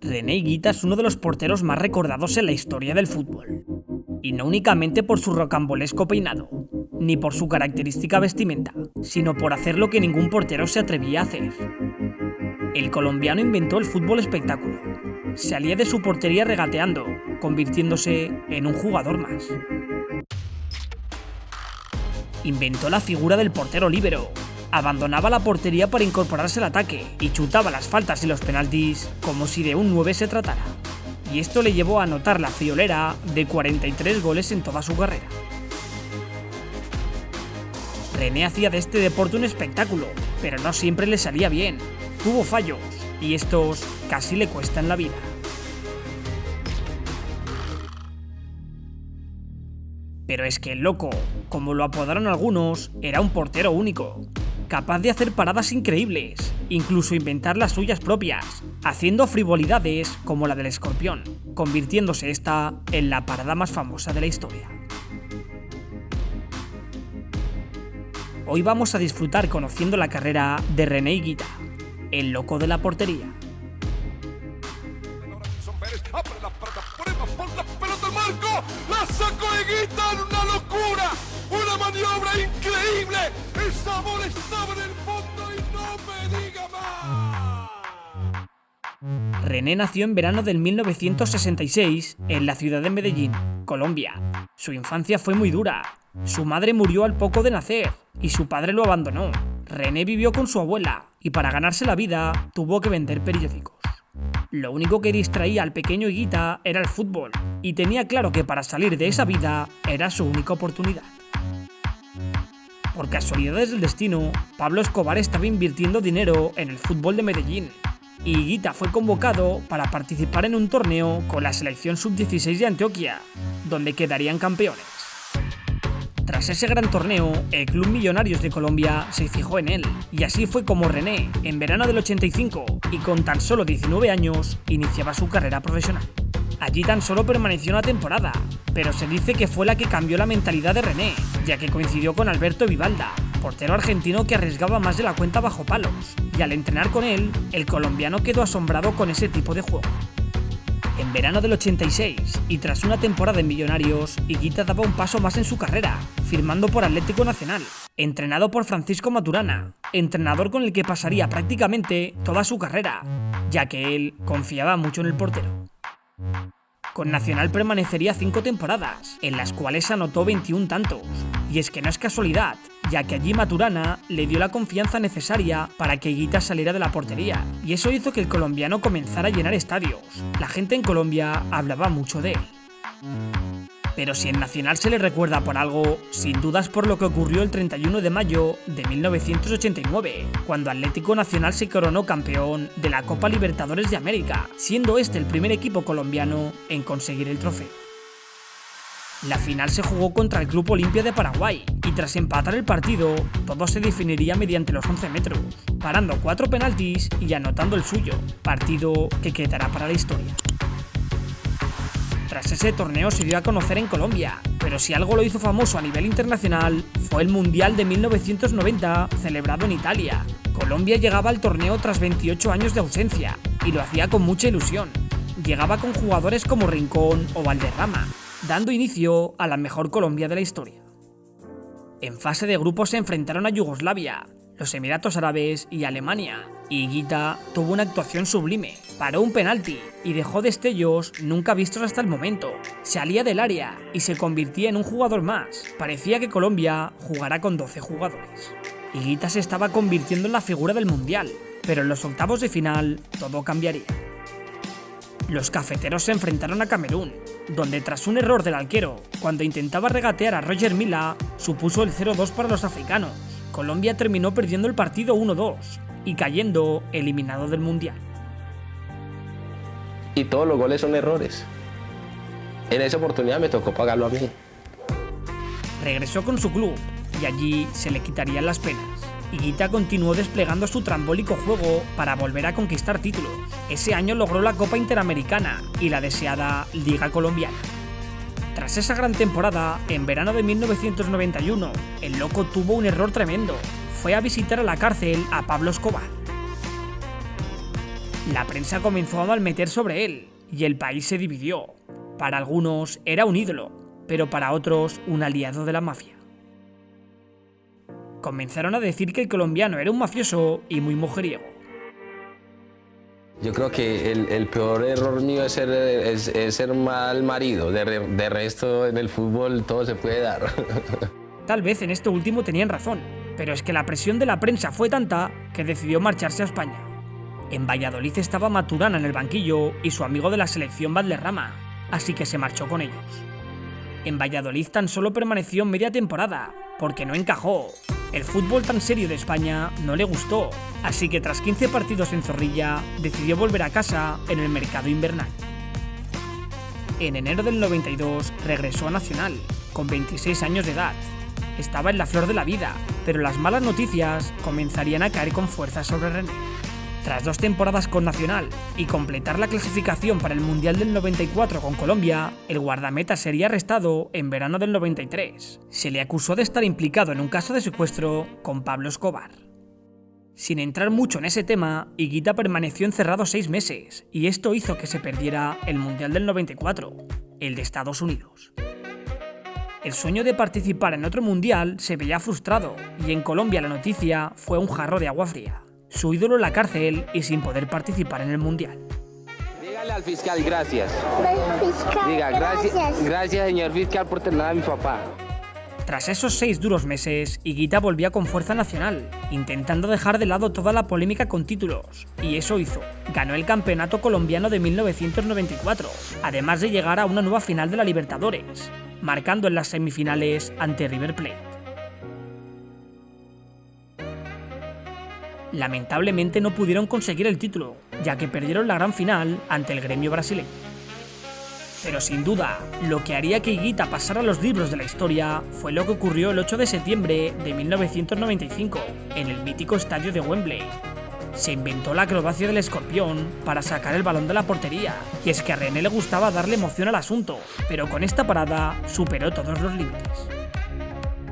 René Higuita es uno de los porteros más recordados en la historia del fútbol. Y no únicamente por su rocambolesco peinado, ni por su característica vestimenta, sino por hacer lo que ningún portero se atrevía a hacer. El colombiano inventó el fútbol espectáculo. Salía de su portería regateando, convirtiéndose en un jugador más. Inventó la figura del portero líbero. Abandonaba la portería para incorporarse al ataque y chutaba las faltas y los penaltis como si de un 9 se tratara. Y esto le llevó a anotar la friolera de 43 goles en toda su carrera. René hacía de este deporte un espectáculo, pero no siempre le salía bien. Tuvo fallos, y estos casi le cuestan la vida. Pero es que el loco, como lo apodaron algunos, era un portero único, capaz de hacer paradas increíbles, incluso inventar las suyas propias, haciendo frivolidades como la del escorpión, convirtiéndose esta en la parada más famosa de la historia. Hoy vamos a disfrutar conociendo la carrera de René Higuita, el loco de la portería. ¡La sacó Higuita en una locura! ¡Una maniobra increíble! ¡Esa bola estaba en el fondo y no me diga más! René nació en verano del 1966 en la ciudad de Medellín, Colombia. Su infancia fue muy dura. Su madre murió al poco de nacer y su padre lo abandonó. René vivió con su abuela y para ganarse la vida tuvo que vender periódicos. Lo único que distraía al pequeño Higuita era el fútbol, y tenía claro que para salir de esa vida era su única oportunidad. Por casualidades del destino, Pablo Escobar estaba invirtiendo dinero en el fútbol de Medellín, y Higuita fue convocado para participar en un torneo con la selección sub-16 de Antioquia, donde quedarían campeones. Tras ese gran torneo, el Club Millonarios de Colombia se fijó en él, y así fue como René, en verano del 85, y con tan solo 19 años, iniciaba su carrera profesional. Allí tan solo permaneció una temporada, pero se dice que fue la que cambió la mentalidad de René, ya que coincidió con Alberto Vivalda, portero argentino que arriesgaba más de la cuenta bajo palos, y al entrenar con él, el colombiano quedó asombrado con ese tipo de juego. En verano del 86, y tras una temporada en Millonarios, Higuita daba un paso más en su carrera, firmando por Atlético Nacional, entrenado por Francisco Maturana, entrenador con el que pasaría prácticamente toda su carrera, ya que él confiaba mucho en el portero. Con Nacional permanecería 5 temporadas, en las cuales anotó 21 tantos, y es que no es casualidad, ya que allí Maturana le dio la confianza necesaria para que Higuita saliera de la portería, y eso hizo que el colombiano comenzara a llenar estadios. La gente en Colombia hablaba mucho de él. Pero si en Nacional se le recuerda por algo, sin dudas por lo que ocurrió el 31 de mayo de 1989, cuando Atlético Nacional se coronó campeón de la Copa Libertadores de América, siendo este el primer equipo colombiano en conseguir el trofeo. La final se jugó contra el Club Olimpia de Paraguay, y tras empatar el partido, todo se definiría mediante los 11 metros, parando 4 penaltis y anotando el suyo, partido que quedará para la historia. Tras ese torneo se dio a conocer en Colombia, pero si algo lo hizo famoso a nivel internacional fue el Mundial de 1990 celebrado en Italia. Colombia llegaba al torneo tras 28 años de ausencia y lo hacía con mucha ilusión. Llegaba con jugadores como Rincón o Valderrama, dando inicio a la mejor Colombia de la historia. En fase de grupos se enfrentaron a Yugoslavia, los Emiratos Árabes y Alemania, y Higuita tuvo una actuación sublime, paró un penalti y dejó destellos nunca vistos hasta el momento. Salía del área y se convertía en un jugador más. Parecía que Colombia jugará con 12 jugadores. Higuita se estaba convirtiendo en la figura del Mundial, pero en los octavos de final todo cambiaría. Los cafeteros se enfrentaron a Camerún, donde tras un error del arquero, cuando intentaba regatear a Roger Milla, supuso el 0-2 para los africanos. Colombia terminó perdiendo el partido 1-2 y cayendo eliminado del Mundial. Y todos los goles son errores. En esa oportunidad me tocó pagarlo a mí. Regresó con su club y allí se le quitarían las penas. Higuita continuó desplegando su trambólico juego para volver a conquistar títulos. Ese año logró la Copa Interamericana y la deseada Liga Colombiana. Tras esa gran temporada, en verano de 1991, el loco tuvo un error tremendo. Fue a visitar a la cárcel a Pablo Escobar. La prensa comenzó a malmeter sobre él y el país se dividió. Para algunos era un ídolo, pero para otros un aliado de la mafia. Comenzaron a decir que el colombiano era un mafioso y muy mujeriego. Yo creo que el peor error mío es ser mal marido. De resto, en el fútbol todo se puede dar. Tal vez en esto último tenían razón, pero es que la presión de la prensa fue tanta que decidió marcharse a España. En Valladolid estaba Maturana en el banquillo y su amigo de la selección Valderrama, así que se marchó con ellos. En Valladolid tan solo permaneció media temporada, porque no encajó. El fútbol tan serio de España no le gustó, así que tras 15 partidos en Zorrilla, decidió volver a casa en el mercado invernal. En enero del 92 regresó a Nacional, con 26 años de edad. Estaba en la flor de la vida, pero las malas noticias comenzarían a caer con fuerza sobre René. Tras 2 temporadas con Nacional y completar la clasificación para el Mundial del 94 con Colombia, el guardameta sería arrestado en verano del 93. Se le acusó de estar implicado en un caso de secuestro con Pablo Escobar. Sin entrar mucho en ese tema, Higuita permaneció encerrado 6 meses, y esto hizo que se perdiera el Mundial del 94, el de Estados Unidos. El sueño de participar en otro mundial se veía frustrado, y en Colombia la noticia fue un jarro de agua fría. Su ídolo en la cárcel y sin poder participar en el mundial. Dígale al fiscal gracias. Fiscal, Diga gracias señor fiscal por tener a mi papá. Tras esos 6 duros meses, Higuita volvía con fuerza nacional, intentando dejar de lado toda la polémica con títulos, y eso hizo. Ganó el campeonato colombiano de 1994, además de llegar a una nueva final de la Libertadores, marcando en las semifinales ante River Plate. Lamentablemente no pudieron conseguir el título, ya que perdieron la gran final ante el Gremio brasileño. Pero sin duda, lo que haría que Higuita pasara a los libros de la historia fue lo que ocurrió el 8 de septiembre de 1995, en el mítico estadio de Wembley. Se inventó la acrobacia del escorpión para sacar el balón de la portería, y es que a René le gustaba darle emoción al asunto, pero con esta parada superó todos los límites.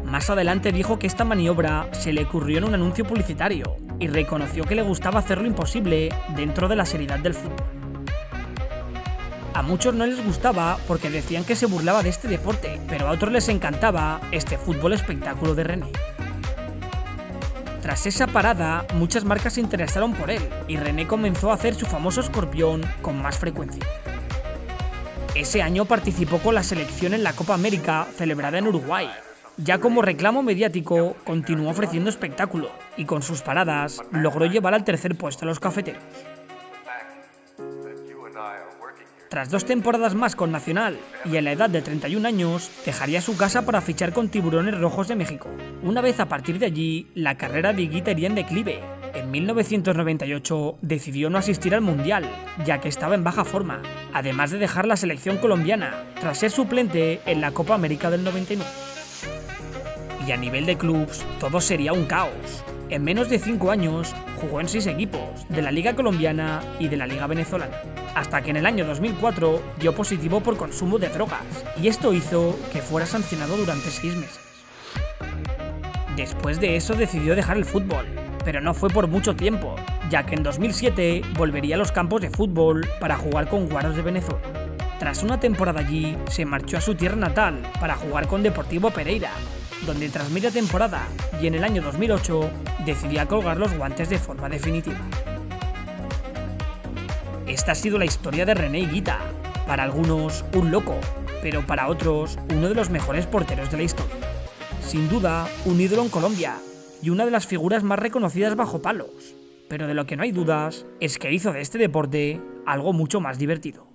Más adelante dijo que esta maniobra se le ocurrió en un anuncio publicitario y reconoció que le gustaba hacer lo imposible dentro de la seriedad del fútbol. A muchos no les gustaba porque decían que se burlaba de este deporte, pero a otros les encantaba este fútbol espectáculo de René. Tras esa parada, muchas marcas se interesaron por él y René comenzó a hacer su famoso escorpión con más frecuencia. Ese año participó con la selección en la Copa América celebrada en Uruguay. Ya como reclamo mediático, continuó ofreciendo espectáculo y con sus paradas logró llevar al tercer puesto a los cafeteros. Tras 2 temporadas más con Nacional y a la edad de 31 años, dejaría su casa para fichar con Tiburones Rojos de México. Una vez a partir de allí, la carrera de Higuita iría en declive. En 1998 decidió no asistir al Mundial, ya que estaba en baja forma, además de dejar la selección colombiana, tras ser suplente en la Copa América del 99. Y a nivel de clubs, todo sería un caos. En menos de 5 años, jugó en 6 equipos, de la Liga Colombiana y de la Liga Venezolana, hasta que en el año 2004 dio positivo por consumo de drogas, y esto hizo que fuera sancionado durante 6 meses. Después de eso decidió dejar el fútbol, pero no fue por mucho tiempo, ya que en 2007 volvería a los campos de fútbol para jugar con Guaros de Venezuela. Tras una temporada allí, se marchó a su tierra natal para jugar con Deportivo Pereira, donde tras media temporada y en el año 2008 decidía colgar los guantes de forma definitiva. Esta ha sido la historia de René Higuita, para algunos un loco, pero para otros uno de los mejores porteros de la historia. Sin duda, un ídolo en Colombia y una de las figuras más reconocidas bajo palos, pero de lo que no hay dudas es que hizo de este deporte algo mucho más divertido.